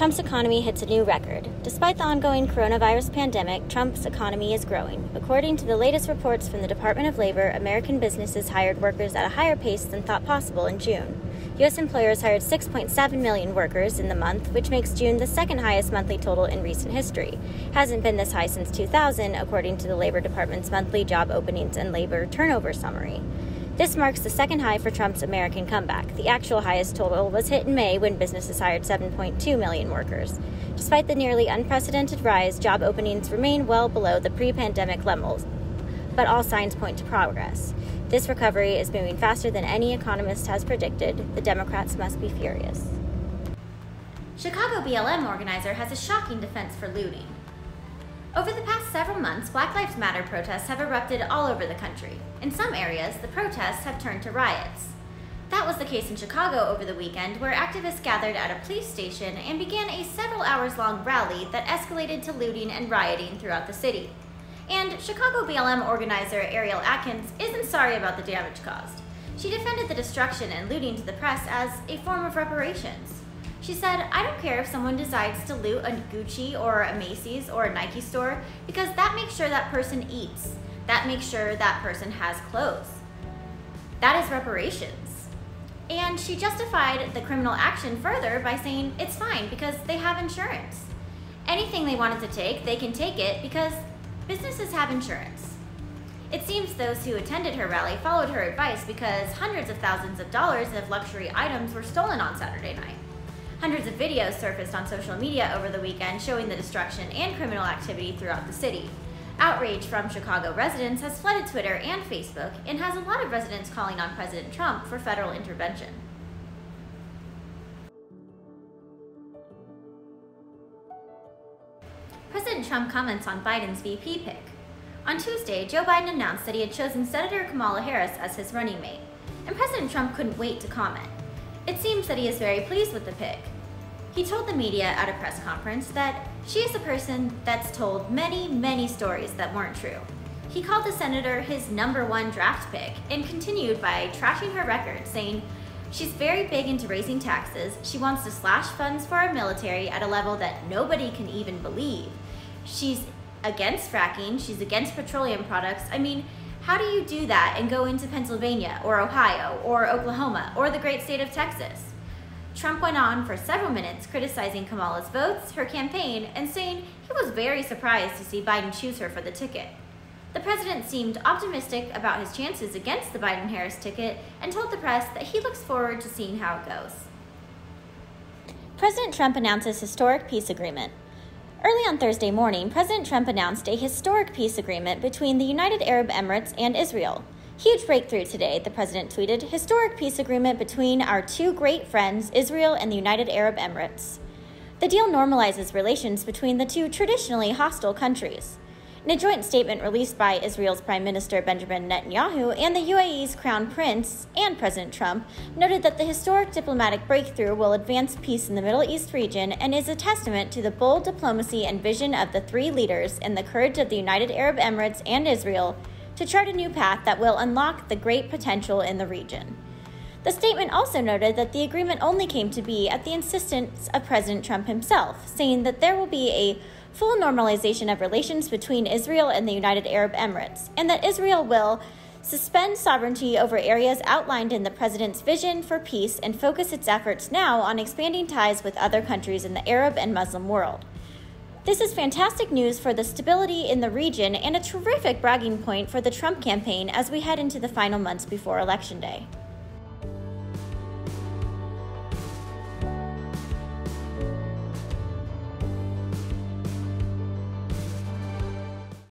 Trump's economy hits a new record. Despite the ongoing coronavirus pandemic, Trump's economy is growing. According to the latest reports from the Department of Labor, American businesses hired workers at a higher pace than thought possible in June. U.S. employers hired 6.7 million workers in the month, which makes June the second highest monthly total in recent history. Hasn't been this high since 2000, according to the Labor Department's monthly job openings and labor turnover summary. This marks the second high for Trump's American comeback. The actual highest total was hit in May when businesses hired 7.2 million workers. Despite the nearly unprecedented rise, job openings remain well below the pre-pandemic levels, but all signs point to progress. This recovery is moving faster than any economist has predicted. The Democrats must be furious. Chicago BLM organizer has a shocking defense for looting. Over the past several months, Black Lives Matter protests have erupted all over the country. In some areas, the protests have turned to riots. That was the case in Chicago over the weekend, where activists gathered at a police station and began a several hours-long rally that escalated to looting and rioting throughout the city. And Chicago BLM organizer Ariel Atkins isn't sorry about the damage caused. She defended the destruction and looting to the press as a form of reparations. She said, "I don't care if someone decides to loot a Gucci or a Macy's or a Nike store, because that makes sure that person eats. That makes sure that person has clothes. That is reparations." And she justified the criminal action further by saying it's fine because they have insurance. Anything they wanted to take, they can take it because businesses have insurance. It seems those who attended her rally followed her advice because hundreds of thousands of dollars of luxury items were stolen on Saturday night. Hundreds of videos surfaced on social media over the weekend showing the destruction and criminal activity throughout the city. Outrage from Chicago residents has flooded Twitter and Facebook and has a lot of residents calling on President Trump for federal intervention. President Trump comments on Biden's VP pick. On Tuesday, Joe Biden announced that he had chosen Senator Kamala Harris as his running mate, and President Trump couldn't wait to comment. It seems that he is very pleased with the pick. He told the media at a press conference that she is a person that's told many stories that weren't true. He called the senator his #1 draft pick and continued by trashing her record, saying she's very big into raising taxes, she wants to slash funds for our military at a level that nobody can even believe. She's against fracking, she's against petroleum products. I mean, how do you do that and go into Pennsylvania or Ohio or Oklahoma or the great state of Texas? Trump went on for several minutes criticizing Kamala's votes, her campaign, and saying he was very surprised to see Biden choose her for the ticket. The president seemed optimistic about his chances against the Biden-Harris ticket and told the press that he looks forward to seeing how it goes. President Trump announces historic peace agreement. Early on Thursday morning, President Trump announced a historic peace agreement between the United Arab Emirates and Israel. Huge breakthrough today, the president tweeted, historic peace agreement between our two great friends, Israel and the United Arab Emirates. The deal normalizes relations between the two traditionally hostile countries. In a joint statement released by Israel's Prime Minister Benjamin Netanyahu and the UAE's Crown Prince and President Trump noted that the historic diplomatic breakthrough will advance peace in the Middle East region and is a testament to the bold diplomacy and vision of the three leaders and the courage of the United Arab Emirates and Israel to chart a new path that will unlock the great potential in the region. The statement also noted that the agreement only came to be at the insistence of President Trump himself, saying that there will be a full normalization of relations between Israel and the United Arab Emirates, and that Israel will suspend sovereignty over areas outlined in the president's vision for peace and focus its efforts now on expanding ties with other countries in the Arab and Muslim world. This is fantastic news for the stability in the region and a terrific bragging point for the Trump campaign as we head into the final months before Election Day.